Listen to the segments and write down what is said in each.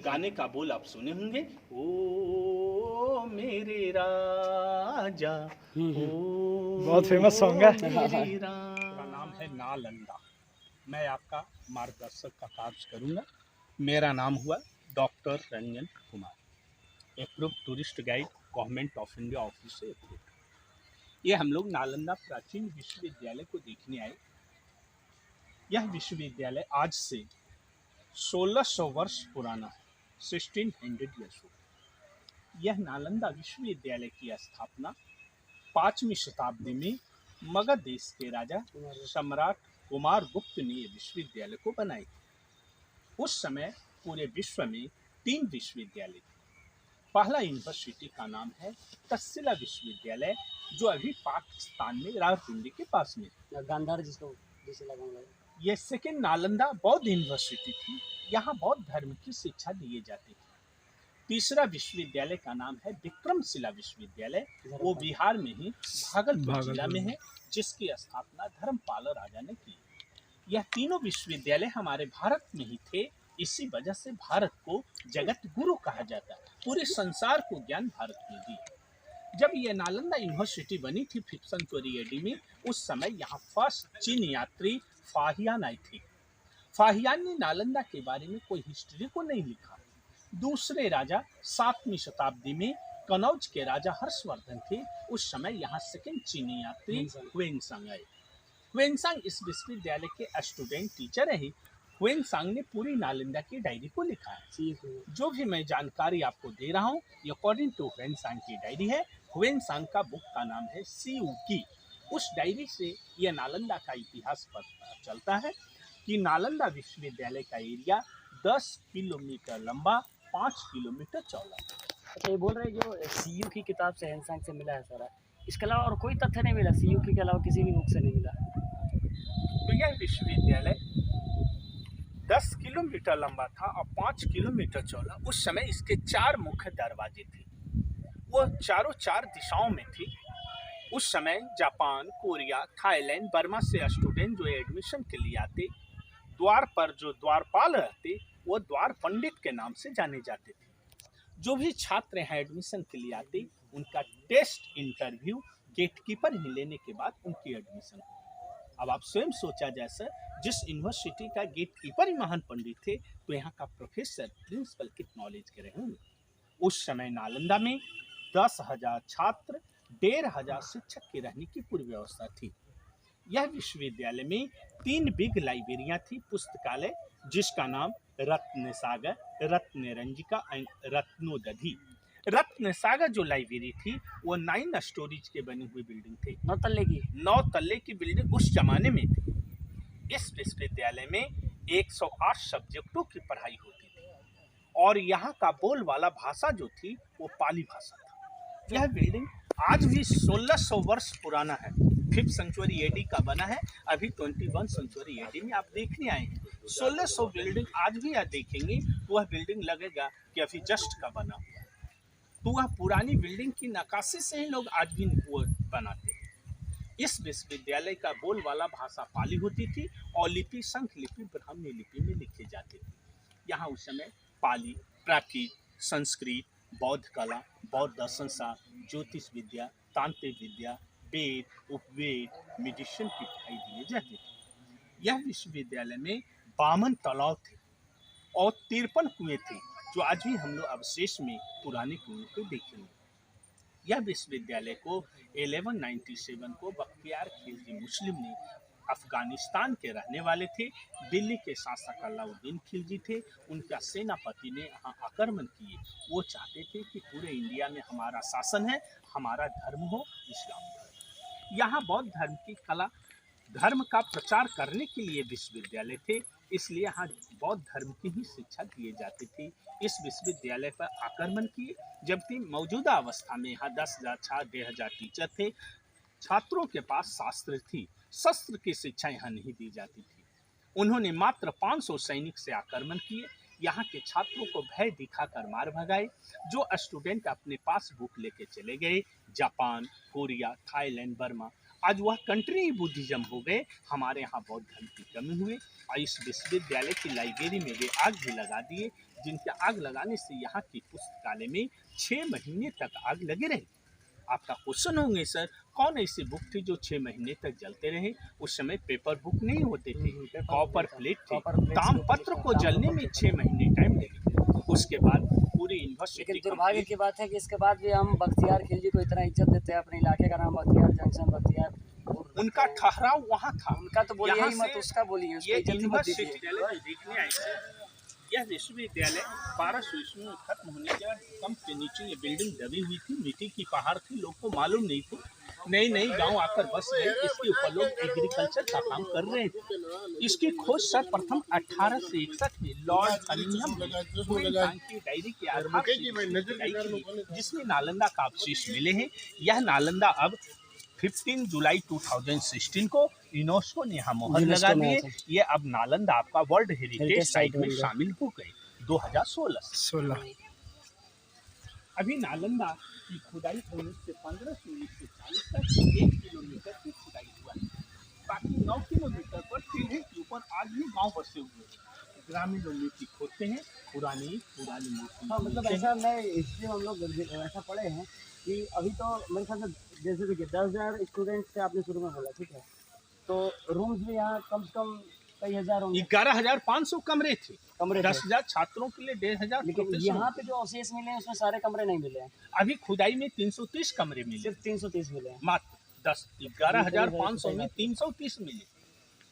गाने का बोल आप सुने होंगे, ओ मेरे राजा, ओ बहुत फेमस सॉन्ग है। मेरा नाम है नालंदा। मैं आपका मार्गदर्शक का कार्य करूंगा। मेरा नाम हुआ doctor Ranjan Kumar, approved tourist guide, government of India office से अप्रूव्ड। ये हम लोग नालंदा प्राचीन विश्वविद्यालय को देखने आए। यह विश्वविद्यालय आज से 1600 वर्ष पुराना है, 1600 ईयर्स ओल्ड। यह नालंदा विश्वविद्यालय की स्थापना 5वीं शताब्दी में मगध देश के राजा सम्राट कुमार गुप्त ने यह विश्वविद्यालय को बनाई। उस समय पूरे विश्व में 3 विश्वविद्यालय थे। पहला यूनिवर्सिटी का नाम है तक्षशिला विश्वविद्यालय, जो अभी पाकिस्तान में रावलपिंडी के पास में गांधार जिसको जिसे लगाऊंगा। ये सेकेंड नालंदा बौद्ध यूनिवर्सिटी थी, यहाँ बौद्ध धर्म की शिक्षा दी जाती थी। तीसरा विश्वविद्यालय का नाम है विक्रमशिला विश्वविद्यालय, वो बिहार में ही भागलपुर जिला में है, जिसकी स्थापना धर्मपाल राजा ने की। यह तीनों विश्वविद्यालय हमारे भारत में ही थे, इसी वजह से भारत को जगत गुरु कहा जाता है। पूरे संसार को ज्ञान भारत ने दी। जब यह नालंदा यूनिवर्सिटी बनी थी 5th सेंचुरी एडी में, उस समय यहाँ फर्स्ट चीन यात्री फाहियान आई थी। फाहियान ने नालंदा के बारे में कोई हिस्ट्री को नहीं लिखा। दूसरे राजा 7वीं शताब्दी में कनौज के राजा हर्षवर्धन थे। उस समय यहाँ सेकेंड चीनी यात्री हुएनसांग आए। हुएनसांग इस विश्वविद्यालय के स्टूडेंट टीचर रहे। हुएनसांग ने पूरी नालंदा की डायरी को लिखा है। जो भी मैं जानकारी आपको दे रहा हूँ, अकॉर्डिंग टू हुएनसांग की डायरी है। हुएनसांग का बुक का नाम है सी यू की। उस डायरी से यह नालंदा का इतिहास पता चलता है कि नालंदा विश्वविद्यालय का एरिया 10 किलोमीटर लंबा, 5 किलोमीटर चौड़ा। अच्छा, ये बोल रहे हैं जो सीयू की किताब से हुएनसांग से मिला है सारा, इसके अलावा और कोई तथ्य नहीं मिला? सीयू के अलावा किसी भी बुक से नहीं मिला? तो यह विश्वविद्यालय 10 किलोमीटर लंबा था और 5 किलोमीटर चौड़ा। उस समय इसके 4 मुख्य दरवाजे थे, वो चारों 4 दिशाओं में थी। उस समय जापान, कोरिया, थाईलैंड, बर्मा से स्टूडेंट जो एडमिशन के लिए आते, द्वार पर जो द्वारपाल रहते, वो द्वार पंडित के नाम से जाने जाते थे। जो भी छात्र यहाँ एडमिशन के लिए आते, उनका टेस्ट इंटरव्यू गेटकीपर ही लेने के बाद उनकी एडमिशन हो। अब आप स्वयं सोचा, जैसे जिस यूनिवर्सिटी का गेटकीपर ही महान पंडित थे, तो यहाँ का प्रोफेसर, प्रिंसिपल कित नॉलेज के रहे होंगे। उस समय नालंदा में 10,000 छात्र, 1,500 शिक्षक के रहने की पूरी व्यवस्था थी। यह विश्वविद्यालय में 3 बिग लाइब्रेरियां थी, पुस्तकालय, जिसका नाम रत्नसागर, रत्नरंजिका एंड रत्नोदधि। रत्नसागर जो लाइब्रेरी थी, वो 9 स्टोरीज के बनी हुई बिल्डिंग थी। 9 तल्ले की बिल्डिंग उस जमाने में थी। इस विश्वविद्यालय में 108 सब्जेक्टों की पढ़ाई होती थी और यहाँ का बोल वाला भाषा जो थी, वो पाली भाषा था। यह बिल्डिंग आज भी 1600 वर्ष पुराना है। 5th सेंचुरी एडी का बना है। अभी 21 सेंचुरी एडी में आप देखने आए हैं। 1600 बिल्डिंग आज भी आप देखेंगे तो वह बिल्डिंग लगेगा कि अभी जस्ट का बना हुआ है। तो वह पुरानी बिल्डिंग की नक्काशी से ही लोग आज भी वो बनाते हैं। इस विश्वविद्यालय का बोल वाला भाषा पाली होती थी और लिपि संख लिपि ब्राह्मी लिपि में लिखे जाते थे। यहाँ उस समय पाली, प्राकृत, संस्कृत, बौद्ध कला, बौद्ध दर्शन शास्त्र, ज्योतिष विद्या, तांत्रिक विद्या, वेद, उपवेद, मेडिसिन की पढ़ाई दिए जाते थे। यह विश्वविद्यालय में 52 तालाब थे और 53 कुएं थे, जो आज भी हम लोग अवशेष में पुराने कुएं को देखेंगे। यह विश्वविद्यालय को 1197 को बख्तियार खिलजी मुस्लिम ने, अफगानिस्तान के रहने वाले थे, दिल्ली के शासक अलाउद्दीन खिलजी थे, उनका सेनापति ने यहाँ आक्रमण किए। वो चाहते थे कि पूरे इंडिया में हमारा शासन है, हमारा धर्म हो इस्लाम धर्म। यहाँ बौद्ध धर्म की कला, धर्म का प्रचार करने के लिए विश्वविद्यालय थे, इसलिए यहाँ बौद्ध धर्म की ही शिक्षा दिए जाती थी। इस विश्वविद्यालय पर आक्रमण किए, जबकि मौजूदा अवस्था में यहाँ 10,000 छात्र, 1,500 टीचर थे। छात्रों के पास शास्त्र थी, शस्त्र की शिक्षा यहाँ नहीं दी जाती थी। उन्होंने मात्र 500 सैनिक से आक्रमण किए, यहाँ के छात्रों को भय दिखाकर मार भगाए। जो स्टूडेंट अपने पास बुक लेके चले गए, जापान, कोरिया, थाईलैंड, बर्मा, आज वह कंट्री ही बुद्धिज्म हो गए। हमारे यहाँ बौद्ध धर्म की कमी हुई और इस विश्वविद्यालय की लाइब्रेरी में वे आग भी लगा दिए, जिनके आग लगाने से यहाँ की पुस्तकालय में 6 महीने तक आग लगे रही। आपका क्वेश्चन होंगे सर, कौन ऐसी बुक थी जो 6 महीने तक जलते रहे? उस समय पेपर बुक नहीं होते थे, कॉपर प्लेट थे। तामपत्र को जलने में 6 महीने टाइम लगे। उसके बाद पूरी यूनिवर्सिटी। लेकिन दुर्भाग्य की बात है कि इसके बाद भी हम बख्तियार खिलजी को इतना इज्जत देते हैं। अपने इलाके का नाम बख्तियार जंक्शन, बख्तियार उनका ठहराव वहाँ था। उनका तो बोलिए यहाँ ही मत, से उसका बोलिए, उसको ये इज्जत ही मत दीजिए। यूनिवर्सिटी देखने आए थे। यह विश्वविद्यालय 1200 ईस्वी में खत्म होने के बाद भूकंप के नीचे ये बिल्डिंग दबी हुई थी, मिट्टी की पहाड़ थी, लोग को मालूम नहीं थी। नई नई गांव आकर बस गए। इसके ऊपर लोग एग्रीकल्चर का काम कर रहे थे। इसकी खोज सर्वप्रथम 1861 में लॉर्ड कनिंघम की डायरी के आधार पर, जिसमें नालंदा का अवशेष मिले हैं। यह नालंदा अब 15 जुलाई 2016 को यूनेस्को ने यहाँ मोहर लगा दी है। ये अब नालंदा आपका वर्ल्ड हेरिटेज साइट में शामिल हो गए 2016। अभी नालंदा की खुदाई होने से 15 से 1940 तक 1 किलोमीटर की खुदाई हुआ है। बाकी 9 किलोमीटर पर टीढ़े के ऊपर आज भी गांव बसे हुए हैं। ग्रामीण लोग मिट्टी खोदते हैं, पुरानी मूर्ति। हाँ, मतलब ऐसा मैं हिस्ट्री में हम लोग ऐसा पढ़े हैं कि अभी तो मेरे ख्याल से जैसे देखिए 10,000 स्टूडेंट्स से आपने शुरू में बोला, ठीक है, तो रूम्स भी यहाँ कम से कम कई हजार होंगे। 11,500 कमरे थे। कमरे 10,000 छात्रों के लिए 1,500। लेकिन यहाँ पे जो अवशेष मिले हैं उसमें सारे कमरे नहीं मिले हैं। अभी खुदाई में 330 कमरे मिले, सिर्फ 330 मिले हैं मात्र। 11,500 में 330 मिले,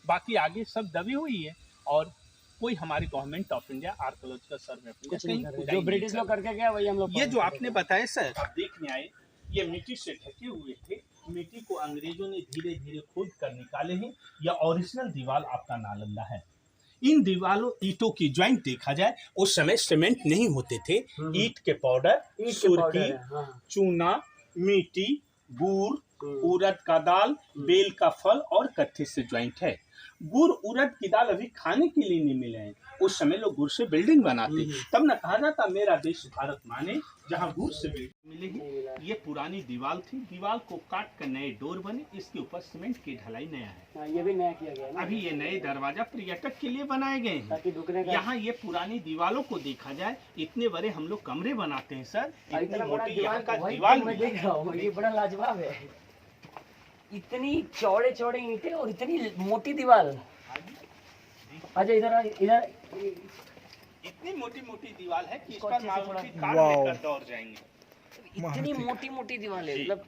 बाकी आगे सब दबी हुई है। और कोई हमारी government of India archaeological survey कुछ नहीं कर रहे। जो ब्रिटिश लोग करके गया वही हम लोग। ये जो आपने बताया सर, देखने आए, ये मिट्टी से ढके हुए थे। मिट्टी को अंग्रेजों ने धीरे धीरे खोद कर निकाले हैं। यह ओरिजिनल दीवार आपका नालंदा है। इन दीवारों ईंटों की ज्वाइंट देखा जाए, उस समय सीमेंट नहीं होते थे। ईंट के पाउडर, सुर्खी, चूना, मिट्टी, गुड़, उड़द का दाल, बेल का फल और कत्थे से ज्वाइंट है। गुड़ उड़द की दाल अभी खाने के लिए नहीं मिले हैं। उस समय लोग गुड़ से बिल्डिंग बनाते, तब न कहा जाता मेरा देश भारत माने, जहाँ गुड़ से बिल्डिंग मिलेगी। ये पुरानी दीवार थी, दीवार को काट कर नए डोर बने। इसके ऊपर सीमेंट की ढलाई नया है। ये भी नया किया गया है ना? अभी ये नए दरवाजा पर्यटक के लिए बनाए गए हैं। यहाँ ये पुरानी दीवारों को देखा जाए, इतने बड़े हम लोग कमरे बनाते हैं सर। इतनी मोटी यहाँ का दीवार मैं देख रहा हूँ, ये बड़ा लाजवाब है। इतनी चौड़े चौड़े ईंटें और इतनी मोटी दीवार। अच्छा इधर इधर इतनी मोटी मोटी दीवार है कि इस पर मारुति कार लेकर दौड़ जाएंगे। इतनी मोटी मोटी दीवार है, मतलब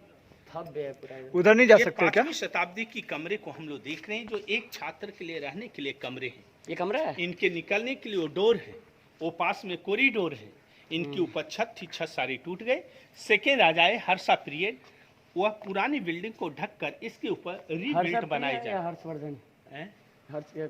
भव्य है पूरा। उधर नहीं जा सकते क्या? 5वीं शताब्दी की कमरे को हम लोग देख रहे हैं, जो एक छात्र के लिए रहने के लिए कमरे हैं। ये कमरा है, इनके निकलने के लिए वो डोर है, वो पास में कॉरिडोर है। इनके ऊपर छत थी, छत सारी टूट गए। सेकेंड आ जाए हर्षा पीरियड, वह पुरानी बिल्डिंग को ढककर इसके ऊपर रीबिल्ड बनाई जाए। हर्षवर्धन,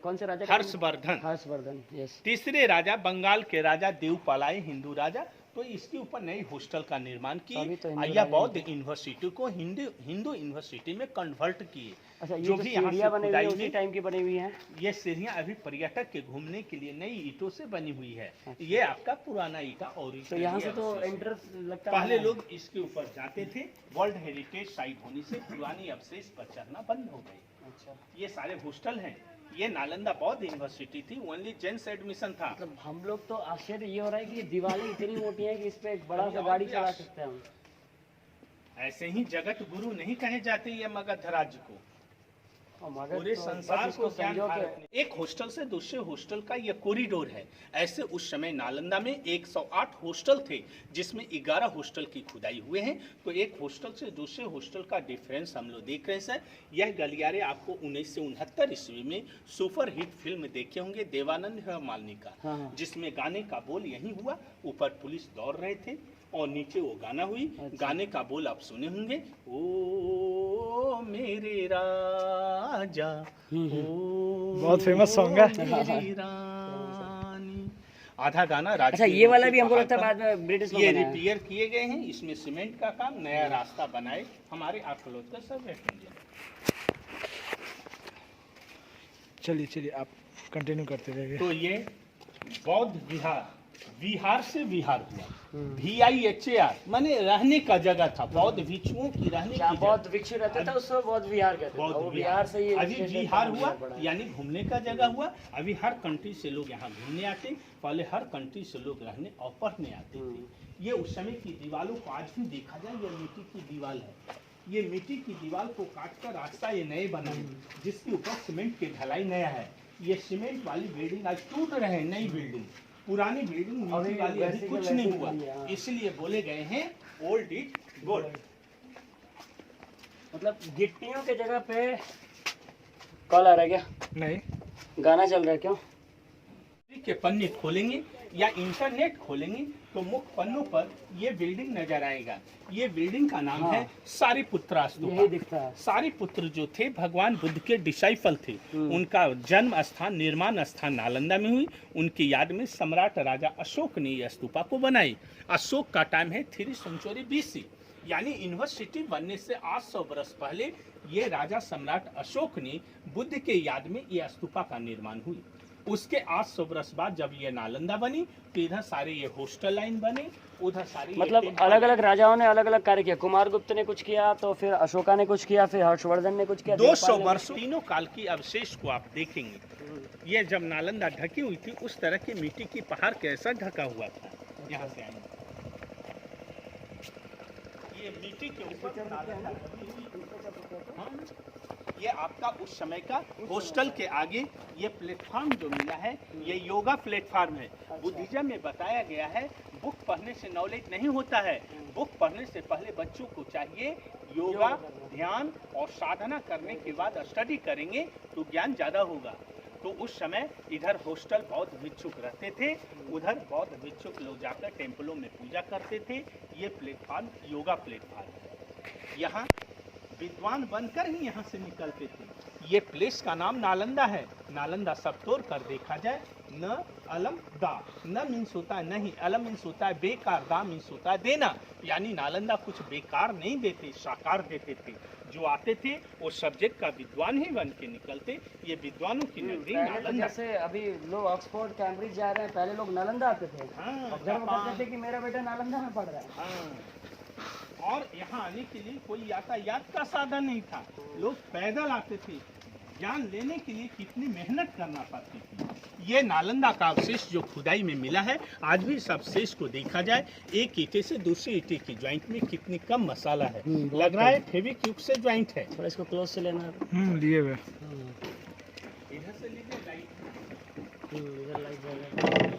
कौन से राजा? हर्षवर्धन। हर्षवर्धन, यस। तीसरे राजा बंगाल के राजा देवपालाय, हिंदू राजा, तो इसके ऊपर नई हॉस्टल का निर्माण किए। तो बौद्ध यूनिवर्सिटी को हिंदू यूनिवर्सिटी में कन्वर्ट किए। अच्छा, जो भी सीढ़ियां बनी हुई है उसी टाइम की बनी हुई हैं। ये सीढ़ियां अभी पर्यटक के घूमने के लिए नई ईंटों से बनी हुई है। ये आपका पुराना ईंटा और तो यहाँ से तो एंट्रेंस लगता है। पहले लोग इसके ऊपर जाते थे। वर्ल्ड हेरिटेज साइट होने से पुरानी अवशेष पर चढ़ना बंद हो गए। अच्छा, ये सारे हॉस्टल हैं। ये नालंदा बौद्ध यूनिवर्सिटी थी, ओनली जेंट्स एडमिशन था। मतलब हम लोग तो आश्चर्य ये हो रहा है कि दीवारें इतनी मोटी है कि इस पे एक बड़ा सा गाड़ी चला सकते हैं हम। ऐसे ही जगत गुरु नहीं कहे जाते ये मगध राज्य को, पूरे संसार को ज्ञान भारत ने। एक हॉस्टल से दूसरे हॉस्टल का ये कॉरिडोर है। ऐसे उस समय नालंदा में 108 हॉस्टल थे, जिसमें 11 हॉस्टल की खुदाई हुए हैं। तो एक हॉस्टल से दूसरे हॉस्टल का डिफरेंस हम लोग देख रहे हैं सर। यह गलियारे आपको 1969 ईस्वी में सुपर हिट फिल्म देखे होंगे देवानंद मालनी का, जिसमें गाने का बोल यही हुआ। ऊपर पुलिस दौड़ रहे थे और नीचे वो गाना हुई। गाने का बोल आप सुने होंगे, ओ मेरे राजा, बहुत फेमस सॉन्ग है। आधा गाना राजा। अच्छा, ये वाला भी हमको लगता है बाद में ब्रिटिश लोग ये रिपेयर किए गए हैं। इसमें सीमेंट का काम, नया रास्ता बनाए हमारे आर्कियोलॉजिकल सर्वे। चलिए चलिए आप कंटिन्यू करते रहिए। तो ये बौद्ध विहार विहार से विहार हुआ, VIHAR माने रहने का जगह था, बौद्ध भिक्षुओं की रहने क्या की बौद्ध भिक्षु रहते थे उस समय, बौद्ध विहार कहते थे, बौद्ध वो बिहार से ये अभी विशेष विहार नाम हुआ पड़ा है। यानी घूमने का जगह हुआ। अभी हर कंट्री से लोग यहाँ घूमने आते, पहले हर कंट्री से लोग रहने और पढ़ने आते थे। ये उस समय की दीवारों को आज भी देखा जाए, ये मिट्टी की दीवार है। ये मिट्टी की दीवार को काट कर रास्ता ये नए बनाए, जिसके ऊपर सीमेंट की ढलाई नया है। ये सीमेंट वाली बिल्डिंग आज टूट रहे हैं, नई बिल्डिंग, पुरानी बिल्डिंग मिट्टी वाली अभी कुछ नहीं हुआ, इसलिए बोले गए हैं ओल्ड इज गोल्ड। मतलब गिट्टियों के जगह पे कॉल आ रहा है क्या, नहीं, गाना चल रहा है क्यों? के पन्ने खोलेंगे या इंटरनेट खोलेंगे तो मुख्य पन्नों पर ये बिल्डिंग नजर आएगा। ये बिल्डिंग का नाम है सारिपुत्रा यही स्तूपा। दिखता है। सारिपुत्र जो थे भगवान बुद्ध के डिसाइपल थे, उनका जन्म स्थान निर्माण स्थान नालंदा में हुई। उनकी याद में सम्राट राजा अशोक ने यह स्तूपा को बनाई। अशोक का टाइम है 3 सेंचुरी BC, यानी यूनिवर्सिटी बनने से 800 वर्ष पहले ये राजा सम्राट अशोक ने बुद्ध के याद में यह स्तूपा का निर्माण हुई। उसके 800 वर्ष बाद जब ये नालंदा बनी तो इधर सारे ये हॉस्टल लाइन बने, उधर सारे मतलब अलग अलग राजाओं ने अलग अलग कार्य किया, कुमारगुप्त ने कुछ किया, तो फिर अशोका ने कुछ किया, फिर हर्षवर्धन ने कुछ किया, 200 वर्ष तीनों काल की अवशेष को आप देखेंगे। ये जब नालंदा ढकी हुई थी उस तरह की मिट्टी की पहाड़ कैसा ढका हुआ था। यहाँ से आएंगे, ये मिट्टी के ऊपर नालंदा ढकी हुई। हाँ, ये आपका उस समय का हॉस्टल के आगे ये प्लेटफॉर्म जो मिला है, ये योगा प्लेटफॉर्म है। बुद्धिज्म में बताया गया है बुक पढ़ने से नॉलेज नहीं होता है, बुक पढ़ने से पहले बच्चों को चाहिए योगा, ध्यान और साधना करने के बाद स्टडी करेंगे तो ज्ञान ज़्यादा होगा। तो उस समय इधर हॉस्टल बौद्ध भिक्षुक रहते थे, उधर बौद्ध भिक्षुक लोग जाकर टेम्पलों में पूजा करते थे। ये प्लेटफॉर्म योगा प्लेटफॉर्म है। यहाँ विद्वान बनकर ही यहाँ से निकलते थे। ये प्लेस का नाम नालंदा है। नालंदा सब तोड़ कर देखा जाए, न अलम दा, न मीन्स होता है नहीं, अलम मीन्स होता है बेकार, दा मीन्स होता है देना। यानी नालंदा कुछ बेकार नहीं देते, साकार देते थे। जो आते थे वो सब्जेक्ट का विद्वान ही बन के निकलते। ये विद्वानों की नगरी नालंदा। जैसे अभी लोग ऑक्सफोर्ड कैम्ब्रिज जा रहे हैं, पहले लोग नालंदा आते थे, गर्व करते थे कि मेरा बेटा नालंदा में पढ़ रहा है। हाँ। और यहाँ आने के लिए कोई यातायात का साधन नहीं था, लोग पैदल आते थे। ज्ञान लेने के लिए कितनी मेहनत करना पड़ती थी। ये नालंदा का अवशेष जो खुदाई में मिला है, आज भी इस अवशेष को देखा जाए, एक ईंटे से दूसरी ईंटे की ज्वाइंट में कितनी कम मसाला है, लग रहा है फेविक्विक से ज्वाइंट है। थोड़ा इसको क्लोज से लेना। लिए हुए। इधर से लीजिए लाइट। इधर लाइट जल।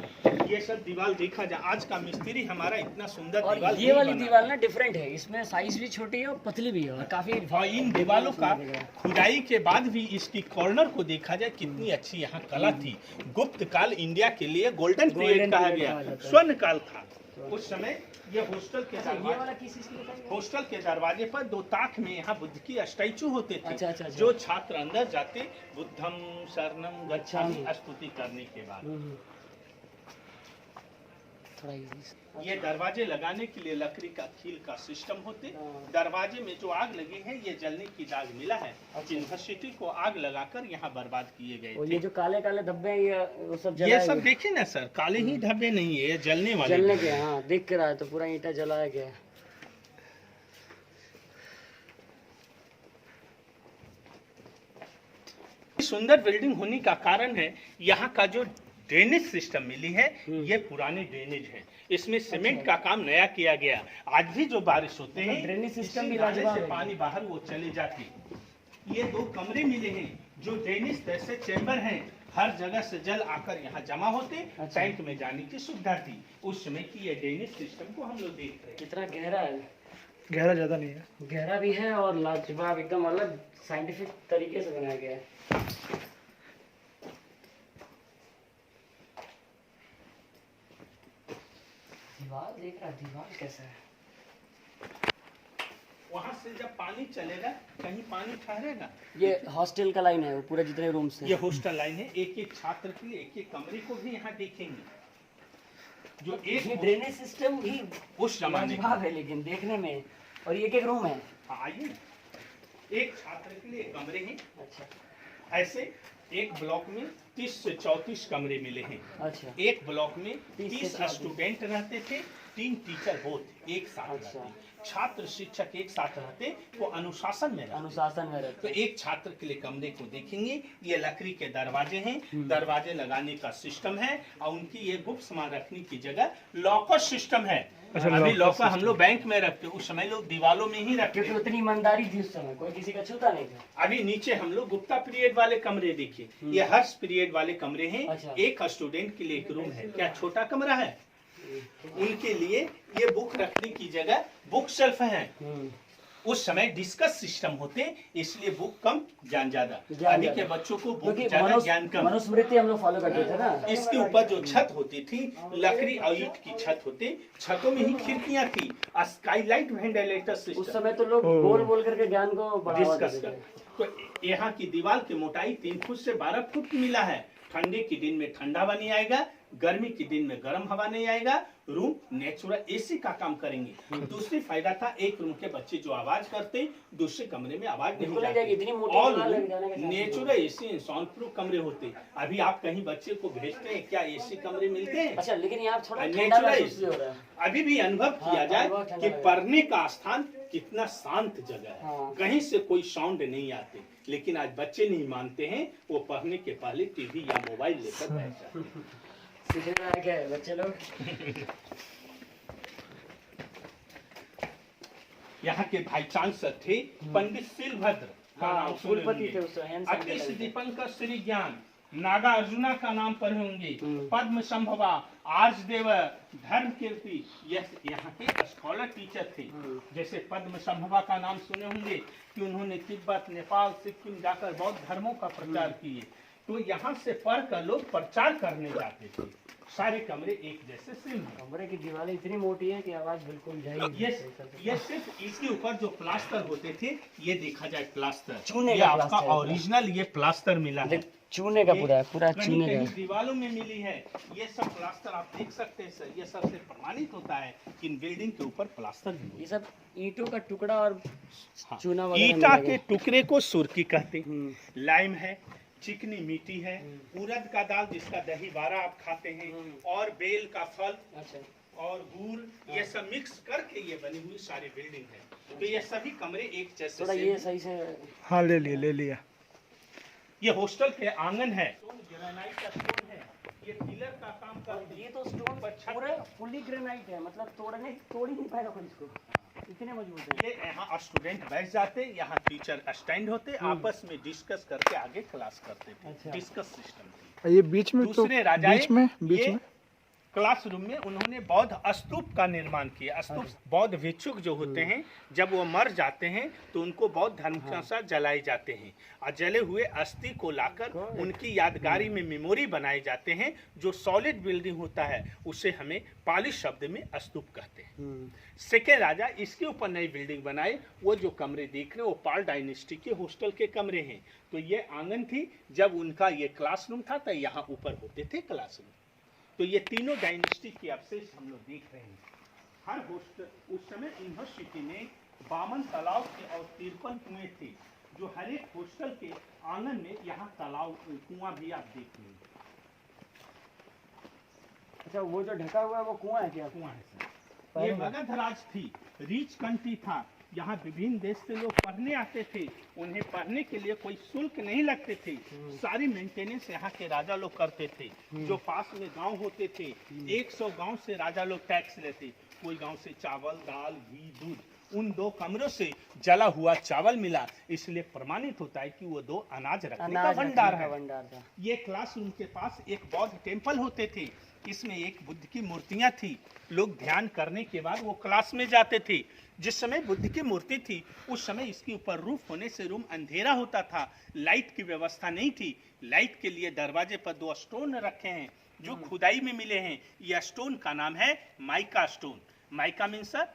ये सब दीवार देखा जाए, आज का मिस्त्री हमारा इतना सुंदर और दीवार ये वाली दीवार ना डिफरेंट है, इसमें साइज भी छोटी है और पतली भी है और काफी। और इन दीवारों का खुदाई के बाद भी इसकी कॉर्नर को देखा जाए, कितनी अच्छी यहाँ कला थी। गुप्त काल इंडिया के लिए गोल्डन पीरियड कहा गया, स्वर्ण काल था उस समय। ये हॉस्टल के हॉस्टल के दरवाजे पर 2 ताक में यहाँ बुद्ध की स्टैचू होते थे। अच्छा। जो छात्र अंदर जाते बुद्धम शरणम गच्छामि स्तुति करने के बाद। ये दरवाजे लगाने के लिए लकड़ी का खील का सिस्टम होते। दरवाजे में जो आग लगी है ये जलने की दाग मिला है। यूनिवर्सिटी को आग लगाकर यहाँ बर्बाद किए गए थे। ये जो काले काले धब्बे हैं ये वो सब ये सब देखिए ना सर, काले ही धब्बे नहीं है, ये जलने वाले जलने के। हाँ दिख रहा है, तो पूरा ईंटा जलाया गया है। सुंदर बिल्डिंग होने का कारण है यहाँ का जो ड्रेनेज सिस्टम मिली है, ये पुराने ड्रेनेज है। इसमें सीमेंट का काम नया किया गया। आज भी जो बारिश होते हैं ड्रेनेज सिस्टम भी लाजवाब है। पानी बाहर वो चले जाते। ये 2 कमरे मिले हैं जो ड्रेनेज जैसे चैम्बर हैं। हर जगह से जल आकर यहाँ जमा होते, टैंक में जाने की सुविधा थी। उस समय की ये ड्रेनेज सिस्टम को हम लोग देख रहे हैं। कितना गहरा है। गहरा ज्यादा नहीं है, गहरा भी है और लाजवाब एकदम अलग साइंटिफिक तरीके से बनाया गया है। दीवार देख रहा, दीवार कैसा है। वहाँ से जब पानी चलेगा कहीं पानी ठहरेगा। ये हॉस्टल का लाइन है, वो पूरा जितने रूम्स हैं। ये हॉस्टल लाइन है। एक एक छात्र के लिए एक एक कमरे को भी यहाँ देखेंगे। जो एक ड्रेनेज सिस्टम भी उस जमाने का है लेकिन देखने में, और ये एक एक रूम है। आइए, एक छात्र के लिए कमरे हैं। अच्छा। ऐसे एक ब्लॉक में 30 से 34 कमरे मिले हैं। अच्छा एक ब्लॉक में 30 से 30 34 स्टूडेंट रहते थे, 3 टीचर बोथ एक साथ अच्छा। रहते, छात्र शिक्षक एक साथ रहते, वो अनुशासन में रहते। अनुशासन में तो रहते एक छात्र के लिए कमरे को देखेंगे, ये लकड़ी के दरवाजे हैं, दरवाजे लगाने का सिस्टम है, और उनकी ये गुप्त सामान रखने की जगह लॉकर सिस्टम है। अच्छा, अभी लॉकर लॉकर हम लोग बैंक में रखते, उस समय लोग दीवारों में ही रखते। क्योंकि उतनी ईमानदारी थी उस समय, कोई किसी का छूता नहीं था। अभी नीचे हम लोग गुप्ता पीरियड वाले कमरे देखिए, ये हर्ष पीरियड वाले कमरे हैं। अच्छा। एक स्टूडेंट के लिए एक रूम है, क्या छोटा कमरा है? उनके लिए ये बुक रखने की जगह बुक शेल्फ है। उस समय डिस्कस सिस्टम होते, इसलिए बुक कम ज्ञान ज्यादा। ज्ञान अभी के ज्यादा। बच्चों को बुक क्योंकि ज्यादा ज्ञान कम। मनुस्मृति हम लोग फॉलो करते थे ना। इसके ऊपर जो छत होती थी, लकड़ी और ईंट की छत होती, छतों में ही खिड़कियां थी, स्काईलाइट वेंटिलेटर उस सिस्टम समय तो लोग बोल बोल करके ज्ञान को बढ़ावा डिस्कस देते कर। थे। तो यहाँ की दीवार की मोटाई 3 फुट से 12 फुट की मिला है। ठंडे के दिन में ठंडा हवा नहीं आएगा, गर्मी के दिन में गर्म हवा नहीं आएगा। रूम नेचुरल एसी का काम करेंगे। दूसरी फायदा था, एक रूम के बच्चे जो आवाज करते, दूसरे कमरे में आवाज नहीं बिल्कुल नहीं जाएगी, इतनी जाती। मोटी और दीवार लग जाने के chance natural AC sound proof कमरे होते। अभी आप कहीं बच्चे को भेजते हैं, क्या एसी कमरे मिलते हैं? अच्छा, लेकिन यहाँ थोड़ा ठंडा नेचुरल महसूस भी हो रहा है। अभी भी अनुभव किया हाँ, जाए अनुभव ठंडा कि लगे। पढ़ने का स्थान कितना शांत जगह है। हाँ। कहीं से कोई साउंड नहीं आते, लेकिन आज बच्चे नहीं मानते हैं, वो पढ़ने के पहले टीवी या मोबाइल लेकर बैठ जाते हैं। सीधे में आ गए बच्चे लोग। यहाँ के भाई चांसलर थे पंडित शिलभद्र, का हाँ, नाम सुने कुलपति होंगे। थे उस समय, हैंडसम अतीश थे। दीपंकर श्री ज्ञान, नागा अर्जुना का नाम पढ़े होंगे, पद्म संभवा, आर्जदेव, धर्म कीर्ति, यह यहाँ के स्कॉलर टीचर थे। जैसे पद्म संभवा का नाम सुने होंगे कि उन्होंने तिब्बत, नेपाल, सिक्किम जाकर बौद्ध धर्मों का प्रचार किए। तो यहाँ से पढ़कर लोग प्रचार करने जाते थे। सारे कमरे एक जैसे सेम है। कमरे की दीवारें इतनी मोटी है कि आवाज बिल्कुल जाएगी। ये सिर्फ इसके ऊपर जो प्लास्टर होते थे, ये देखा जाए प्लास्टर, चूने ये का आपका प्लास्टर है। ओरिजिनल ये प्लास्टर मिला है। चूने का पूरा है, पूरा कहीं चूने का कहीं है। दीवारों में मिली है। ये सब प्लास्टर आप देख सकते हैं सर, ये सबसे प्रमाणित होता है कि इन बिल्डिंग के ऊपर प्लास्टर भी ये सब ईंटों का टुकड़ा और हाँ। चूना वगैरह ईटा मिला के टुकड़े को सुर्की कहते हैं। हम्म। लाइम है, चिकनी मिट्टी है, उड़द का दाल जिसका दही बारा आप खाते हैं, और बेल का फल अच्छा, और गुड़, ये सब मिक्स करके ये बनी हुई सारी बिल्डिंग है। तो ये सभी कमरे एक जैसे थोड़ा से ये सही से। हाँ ले लिया। ये हॉस्टल के आंगन है, ग्रेनाइट का स्टोन है, ये पिलर का काम करती ये तो स्टोन पूरा फुली ग्रेनाइट है, मतलब तोड़ ही नहीं पाएगा कोई इसको, इतने मजबूत है। ये यहाँ स्टूडेंट बैठ जाते, यहाँ टीचर स्टैंड होते, आपस में डिस्कस करके आगे क्लास करते थे। अच्छा। Discuss system. ये बीच में तो दूसरे राजाएं बीच में क्लासरूम में उन्होंने बौद्ध स्तूप का निर्माण किया। स्तूप बौद्ध भिक्षुक जो होते हैं, जब वो मर जाते हैं तो उनको बौद्ध धर्म के अनुसार जलाए जाते हैं, और जले हुए अस्थि को लाकर उनकी यादगारी में मेमोरी बनाए जाते हैं। जो सॉलिड बिल्डिंग होता है उसे हमें पाली शब्द में स्तूप कहते हैं। सेकेंड राजा इसके ऊपर नई बिल्डिंग बनाए। वो जो कमरे देख रहे हैं वो पाल डायनेस्टी के हॉस्टल के कमरे हैं। तो ये आंगन थी, जब उनका ये क्लासरूम था तो यहाँ ऊपर होते थे क्लासरूम। तो ये तीनों डायनेस्टी के अवशेष हम लोग देख रहे हैं। हर हॉस्टल उस समय यूनिवर्सिटी में 52 तालाब थे और 53 कुएं थे, जो हर एक हॉस्टल के आंगन में यहाँ तालाब कुआं भी आप देख लेंगे। अच्छा, वो जो ढका हुआ है वो कुआं है क्या? कुआं है सर। ये मगध राज थी, रिच कंट्री था। यहाँ विभिन्न देश से लोग पढ़ने आते थे। उन्हें पढ़ने के लिए कोई शुल्क नहीं लगते थे। सारी मेंटेनेंस यहाँ के राजा लोग करते थे। जो पास में गांव होते थे, 100 गांव से राजा लोग टैक्स लेते। कोई गांव से चावल, दाल, घी, दूध, उन 2 कमरों से जला हुआ चावल मिला, इसलिए प्रमाणित होता है कि वो 2 अनाज रखने का भंडार है। ये क्लासरूम के पास एक बौद्ध टेम्पल होते थे। इसमें एक बुद्ध की मूर्तियां थी। लोग ध्यान करने के बाद वो क्लास में जाते थे। जिस समय बुद्ध की मूर्ति थी उस समय इसके ऊपर रूफ होने से रूम अंधेरा होता था। लाइट की व्यवस्था नहीं थी। लाइट के लिए दरवाजे पर 2 स्टोन रखे हैं जो खुदाई में मिले हैं। यह स्टोन का नाम है mica stone. Mica means sir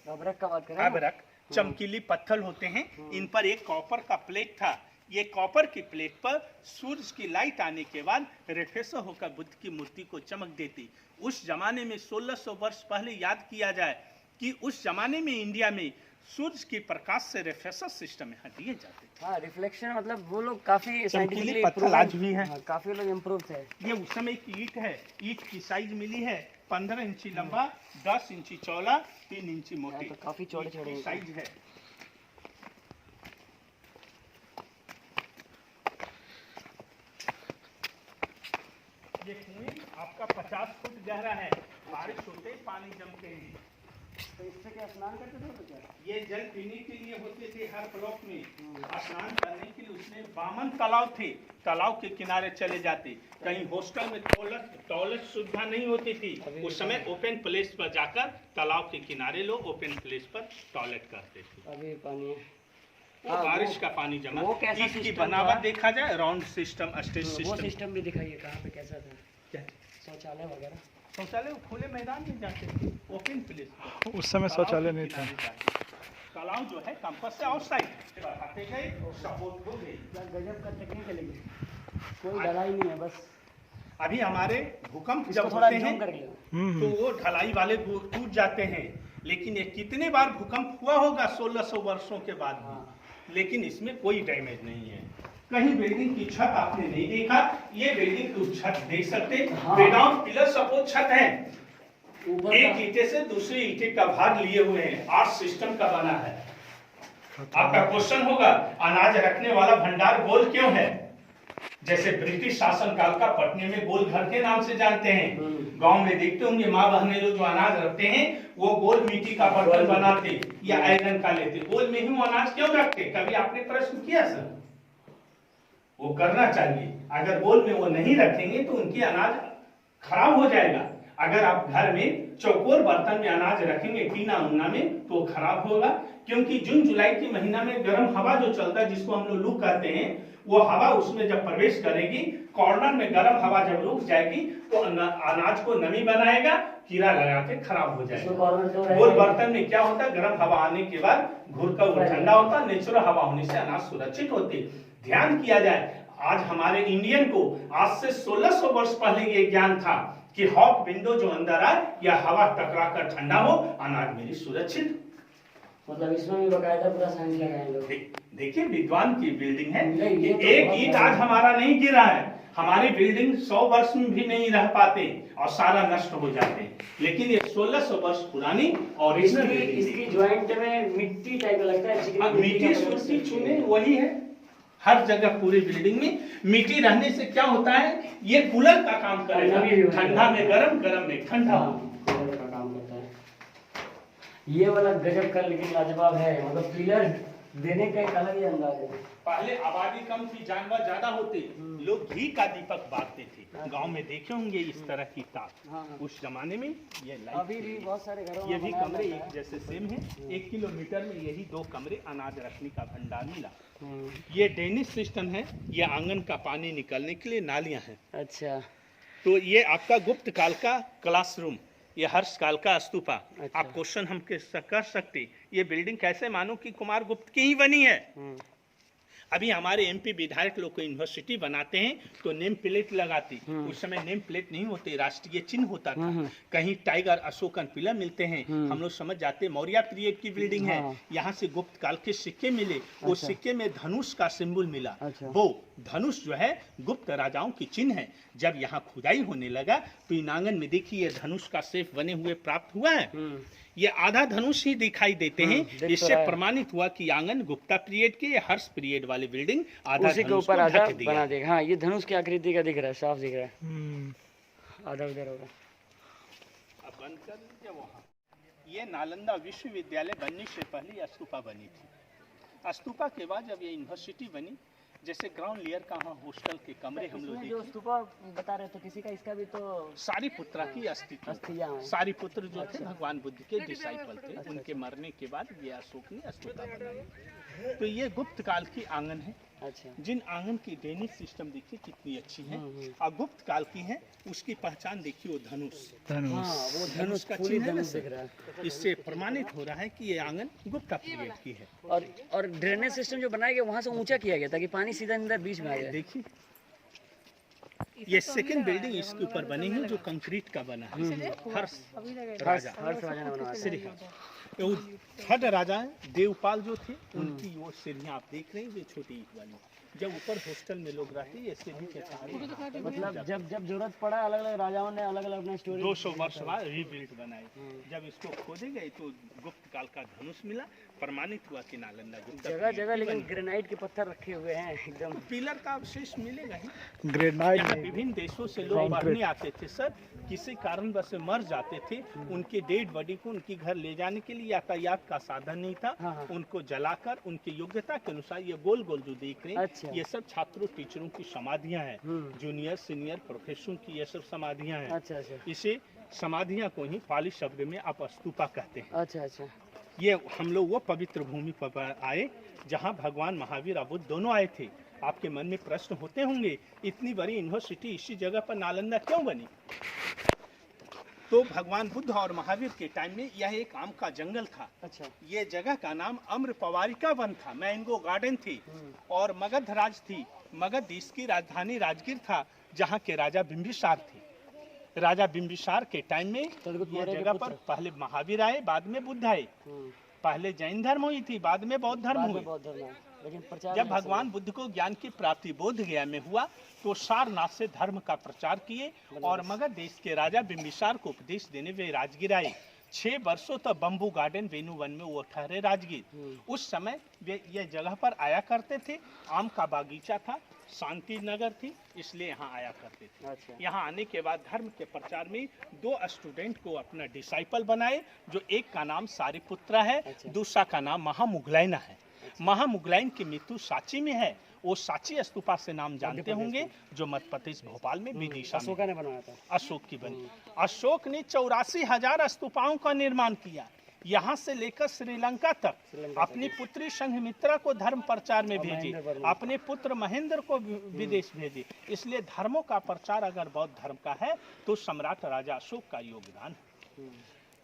अबरक का बात करें। अबरक, चमकीली पत्थर होते हैं। इन पर एक कॉपर का प्लेट था। ये कॉपर की प्लेट पर सूरज की लाइट आने के बाद रिफ्लेक्ट होकर बुद्ध की मूर्ति को चमक देती। उस जमाने में 1600 वर्ष पहले याद किया जाए कि उस जमाने में इंडिया में सूरज की प्रकाश से रिफ्लेक्शन सिस्टम यहाँ दिए जाते थे। हाँ, रिफ्लेक्शन मतलब वो लोग काफी साइंटिफिकली पत्थर आज भी है। काफी लोग इम्प्रूव थे। ये उस समय की ईंट है, ईंट की साइज मिली है 15 इंची लंबा, 10 इंची चौड़ा, 3 इंची मोटी, तो काफी चौड़े चौड़े साइज है। ये कुएं आपका 50 फुट गहरा है, बारिश होते पानी जमते हैं। तो इससे क्या स्नान करते थे तो क्या? ये जल पीने के लिए होते थे हर ब्लॉक में, स्नान करने के लिए उसमें बामन तालाब थे, तालाब के किनारे चले जाते। कहीं हॉस्टल में टॉयलेट सुविधा नहीं होती थी, उस समय ओपन प्लेस पर जाकर तालाब के किनारे लोग ओपन प्लेस पर टॉयलेट करते थे। अभी पानी वो बारिश का पानी जमा। वो कैसा इसकी सिस्टम बनावट था? देखा जाए राउंड सिस्टम, स्टेज वो सिस्टम। सिस्टम भी दिखाइए कहाँ पे कैसा था, क्या शौचालय वगैरह? शौचालय खुले मैदान में जाते थे, ओपन प्लेस पर। उस समय शौचालय नहीं था। तालाब जो है कैंपस से आउटसाइड बढ़ाते गए, सपोर्ट हो गई। गजब का टेक्निकल है, कोई ढलाई नहीं है बस। अभी हमारे भूकंप जब थोड़ा होते जूम हैं कर लिया। तो वो ढलाई वाले टूट जाते हैं, लेकिन ये कितने बार भूकंप हुआ होगा 1600 वर्षों के बाद भी, लेकिन इसमें कोई डैमेज नहीं है। कहीं बिल्डिंग की छत आपने नहीं देखा, ये बिल्डिंग की छत देख सकते, विदाउट पिलर सपोर्ट छत है, एक ईंटे से दूसरी ईंटे का भाग लिए हुए हैं, आर्च सिस्टम का बना है। आपका क्वेश्चन होगा अनाज रखने वाला भंडार गोल क्यों है? जैसे ब्रिटिश शासन काल का पटने में गोल घर के नाम से जानते हैं। गांव में देखते होंगे माँ बहने लोग जो अनाज रखते हैं वो गोल मिट्टी का बर्तन बनाते या आयरन का लेते, गोल में ही वो अनाज क्यों रखते? कभी आपने प्रश्न किया सर? वो करना चाहिए। अगर गोल में वो नहीं रखेंगे तो उनकी अनाज खराब हो जाएगा। अगर आप घर में चौकोर बर्तन में अनाज रखेंगे टीना उन्ना में तो वो खराब होगा, क्योंकि जून जुलाई के महीना में गर्म हवा जो चलता है जिसको हम लोग लू कहते हैं, वो हवा उसमें जब प्रवेश करेगी, कॉर्नर में गर्म हवा जब रुक जाएगी तो अनाज को नमी बनाएगा, कीड़ा लगा के खराब हो जाएगा। गोल बर्तन में क्या होता है, गर्म हवा आने के बाद घूर का वो ठंडा होता है, नेचुरल हवा होने से अनाज सुरक्षित होते। ध्यान किया जाए, आज हमारे इंडियन को आज से 1600 वर्ष पहले ये ज्ञान था कि हॉट विंडो जो अंदर आए या हवा टकरा कर ठंडा हो, अनाज मेरी सुरक्षित। मतलब इसमें भी बकायदा पूरा साइंस लगाए लोग। देखिए विद्वान की बिल्डिंग है कि तो एक ईंट आज हमारा नहीं गिरा है, हमारी बिल्डिंग 100 वर्ष में भी नहीं रह पाते और सारा नष्ट हो जाते हैं, लेकिन ये 1600 वर्ष पुरानी और इसकी ज्वाइंट में मिट्टी टाइप लगता है, मिट्टी सुरती चूने वही है हर जगह पूरी बिल्डिंग में। मिट्टी रहने से क्या होता है, ये कूलर का काम करेगा, ठंडा में गरम, गरम में ठंडा कूलर का काम करता है। ये वाला गजब का लेकिन लाजवाब है, मतलब पिलर देने का एक अलग ही अंदाज है। पहले आबादी कम थी, जानवर ज्यादा होते, लोग घी का दीपक बांटते थे। गांव में देखे होंगे इस तरह की तार, उस जमाने में ये अभी भी बहुत सारे घरों में ये भी कमरे एक जैसे सेम है। 1 किलोमीटर में यही 2 कमरे अनाज रखने का भंडार मिला। ये ड्रेनेज सिस्टम है, ये आंगन का पानी निकलने के लिए नालियां हैं। अच्छा, तो ये आपका गुप्त काल का क्लासरूम, ये हर्ष काल का स्तूपा। अच्छा। आप क्वेश्चन हम कर सकते, ये बिल्डिंग कैसे मानो कि कुमार गुप्त की ही बनी है। अभी हमारे एमपी विधायक लोग को यूनिवर्सिटी बनाते हैं तो नेम प्लेट लगाते, उस समय नेम प्लेट नहीं होते, राष्ट्रीय चिन्ह होता था। कहीं टाइगर अशोकन पिलर मिलते हैं, हम लोग समझ जाते मौर्य पीरियड की बिल्डिंग है। यहाँ से गुप्त काल के सिक्के मिले, वो सिक्के में धनुष का सिंबल मिला। वो धनुष जो है गुप्त राजाओं की चिन्ह है। जब यहाँ खुदाई होने लगा तो इन आंगन में देखिए धनुष का शेप बने हुए प्राप्त हुआ है। ये आधा धनुष ही दिखाई देते हैं, इससे प्रमाणित हुआ कि आंगन गुप्ता पीरियड के या हर्ष पीरियड वाली बिल्डिंग आधा उसी के ऊपर आधा बना देगा। हाँ, ये धनुष की आकृति का दिख रहा है, साफ दिख रहा है। आधा उधर होगा। अब बंद कर लीजिए। वहाँ ये नालंदा विश्वविद्यालय बनने से पहले स्तूपा बनी थी। स्तूपा के बाद जब ये यूनिवर्सिटी बनी, जैसे ग्राउंड लेयर का हॉस्टल के कमरे हम लोग जो स्तूपा बता रहे तो किसी का इसका भी तो सारिपुत्रा की अस्थियां। सारिपुत्र जो थे भगवान बुद्ध के डिसाइपल थे, उनके मरने के बाद ये अशोक ने स्तूपा बनाया। तो ये गुप्त काल की आंगन है। अच्छा, जिन आंगन की ड्रेनेज सिस्टम देखिए कितनी अच्छी है और गुप्त काल की है, उसकी पहचान देखिए वो धनुष। वो धनुष का चिन्ह दिख रहा है। इससे प्रमाणित हो रहा है कि ये आंगन गुप्ता पीरियड की है। और ड्रेनेज सिस्टम जो बनाया गया वहाँ से ऊंचा किया गया ताकि पानी सीधा अंदर बीच में आ जाए। देखिए ये सेकंड बिल्डिंग इसके ऊपर बनी है जो कंक्रीट का बना है। हर्ष राजा हर्ष राजा ने बनवाया था। श्री वो थर्ड राजा है देवपाल जो थे, उनकी वो सीढ़ियाँ आप देख रहे हैं, ये छोटी ईंट वाली। जब ऊपर हॉस्टल में लोग रहते ये सीढ़ी के सहारे, मतलब जब जरूरत पड़ा अलग अलग राजाओं ने अलग अलग अपने स्टोरी 200 वर्ष बाद रीबिल्ट बनाए। जब इसको खोदे गए तो गुप्त काल का धनुष मिला, प्रमाणित हुआ कि नालंदा गुप्त। जगह जगह लेकिन ग्रेनाइट के पत्थर रखे हुए हैं एकदम। पिलर का अवशेष मिलेगा ही। ग्रेनाइट यहाँ में विभिन्न देशों से लोग पढ़ने आते थे सर, किसी कारणवश से मर जाते थे, उनके डेड बॉडी को उनके घर ले जाने के लिए यातायात का साधन नहीं था। हाँ। उनको जलाकर उनकी योग्यता के अनुसार ये गोल गोल जो देख रहे हैं, अच्छा। ये सब छात्रों टीचरों की समाधियां हैं। जूनियर सीनियर प्रोफेसर की ये सब समाधियां हैं। अच्छा अच्छा इसे समाधियां को ही पाली शब्द में आप स्तूपा कहते हैं। अच्छा अच्छा। ये हम लोग वो पवित्र भूमि पर आए जहाँ भगवान महावीर और बुद्ध दोनों आए थे। आपके मन में प्रश्न होते होंगे, इतनी बड़ी यूनिवर्सिटी इसी जगह पर नालंदा क्यों बनी? तो भगवान बुद्ध और महावीर के टाइम में यह एक आम का जंगल था। अच्छा। ये जगह का नाम अम्रपवारिका वन था, मैंगो गार्डन थी। और मगध राज थी। मगध देश की राजधानी राजगीर था, जहाँ के राजा बिंबिसार थे। राजा बिंबिसार के टाइम में ये जगह पर पहले महावीर आए, बाद में बुद्ध आए। पहले जैन धर्म हुई थी, बाद में बौद्ध धर्म हुई। लेकिन प्रचार जब भगवान बुद्ध को ज्ञान की प्राप्ति बोध गया में हुआ तो सारनाथ से धर्म का प्रचार किए और मगध देश के राजा बिंबिसार को उपदेश देने वे राजगीर आए। 6 वर्षों तक बम्बू गार्डन वेणु वन में वो ठहरे राजगीर। उस समय वे ये जगह पर आया करते थे। आम का बागीचा था, शांति नगर थी, इसलिए यहाँ आया करते थे। अच्छा। यहाँ आने के बाद धर्म के प्रचार में 2 स्टूडेंट को अपना डिसाइपल बनाए, जो एक का नाम सारिपुत्रा है। अच्छा। दूसरा का नाम महामुगलैना है। महामुगलैन की मृत्यु सांची में है। वो सांची स्तूपा से नाम जानते होंगे, जो मध्य प्रदेश भोपाल में विदिशा में अशोका ने बनवाया था। अशोक की बनी। अशोक ने 84,000 स्तूपाओं का निर्माण किया। यहाँ से लेकर श्रीलंका तक अपनी पुत्री संघमित्रा को धर्म प्रचार में भेजी, अपने पुत्र महेंद्र को विदेश भेजी। इसलिए धर्मों का प्रचार अगर बौद्ध धर्म का है तो सम्राट राजा अशोक का योगदान है।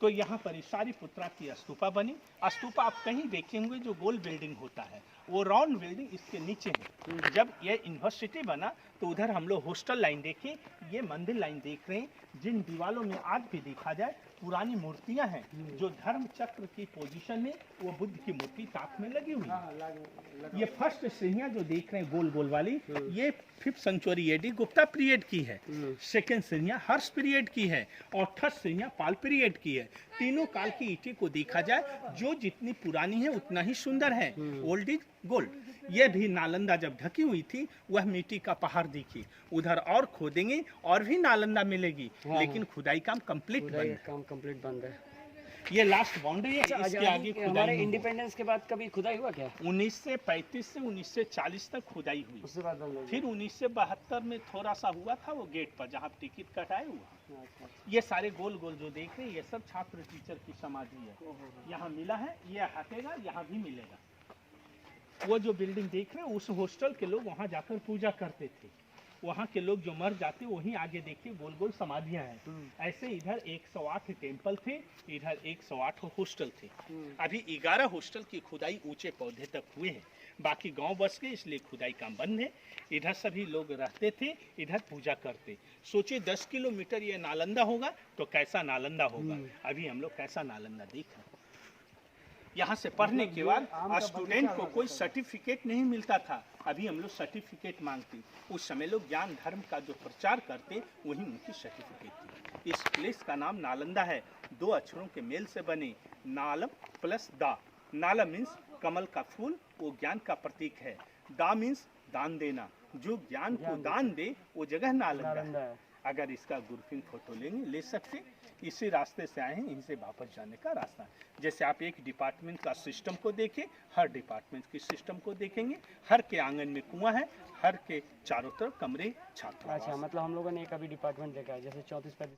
तो यहाँ पर सारिपुत्रा की स्तूपा बनी। स्तूपा आप कहीं देखेंगे जो गोल बिल्डिंग होता है, वो राउंड बिल्डिंग इसके नीचे है। जब ये यूनिवर्सिटी बना तो उधर हम लोग हॉस्टल लाइन देखे, ये मंदिर लाइन देख रहे हैं, जिन दीवारों में आज भी देखा जाए पुरानी मूर्तियां हैं, जो धर्म चक्र की पोजीशन में वो बुद्ध की मूर्ति ताक में लगी हुई है। ये फर्स्ट सीढ़ियां जो देख रहे हैं गोल गोल वाली, ये 5th century AD Gupta period की है। सेकेंड सीढ़ियां हर्ष पीरियड की है और थर्ड सीढ़ियां पाल पीरियड की है। तीनों काल की ईंटें को देखा जाए, जो जितनी पुरानी है उतना ही सुंदर है। Old is gold. ये भी नालंदा जब ढकी हुई थी, वह मिट्टी का पहाड़ दिखी। उधर और खोदेंगे और भी नालंदा मिलेगी। लेकिन खुदाई काम कंप्लीट बंद है। ये लास्ट बाउंड्री है, इसके आगे खुदाई हमारे नहीं हुआ। इंडिपेंडेंस के बाद कभी खुदाई हुआ क्या? 1935 से 1940 तक खुदाई हुई। उसके बाद बंद हो गया। फिर 1972 में थोड़ा सा हुआ था, वो गेट पर जहाँ टिकट कटाए हुआ। अच्छा। ये सारे गोल गोल जो देख रहे हैं, ये सब छात्र टीचर की समाधि है। यहाँ मिला है, ये हटेगा, यहाँ भी मिलेगा। वो जो बिल्डिंग देख रहे हैं, उस हॉस्टल के लोग वहाँ जाकर पूजा करते थे। वहाँ के लोग जो मर जाते वहीं आगे देखिए गोल गोल समाधियाँ हैं। ऐसे इधर 108 टेम्पल थे, इधर 108 हॉस्टल थे। अभी 11 हॉस्टल की खुदाई ऊंचे पौधे तक हुए हैं, बाकी गांव बस गए, इसलिए खुदाई काम बंद है। इधर सभी लोग रहते थे, इधर पूजा करते। सोचिए 10 किलोमीटर ये नालंदा होगा तो कैसा नालंदा होगा। अभी हम लोग कैसा नालंदा देख रहे हैं। यहाँ से पढ़ने के बाद स्टूडेंट को कोई सर्टिफिकेट नहीं मिलता था। अभी हम लोग सर्टिफिकेट मांगते। उस समय लोग ज्ञान धर्म का जो प्रचार करते, वही उनकी सर्टिफिकेट थी। इस प्लेस का नाम नालंदा है, 2 अक्षरों के मेल से बने, नालम प्लस दा। नालम मीन्स कमल का फूल, वो ज्ञान का प्रतीक है। दा मीन्स दान देना, जो ज्ञान को दान दे वो जगह नालंदा है। अगर इसका ग्रुपिंग फोटो लेंगे, ले सकते। इसी रास्ते से आए हैं, यहीं से वापस जाने का रास्ता है। जैसे आप एक डिपार्टमेंट का सिस्टम को देखें, हर डिपार्टमेंट की सिस्टम को देखेंगे। हर के आंगन में कुआं है, हर के चारों तरफ कमरे छात्र। अच्छा, मतलब हम लोगों ने एक अभी डिपार्टमेंट देखा है, जैसे 34-35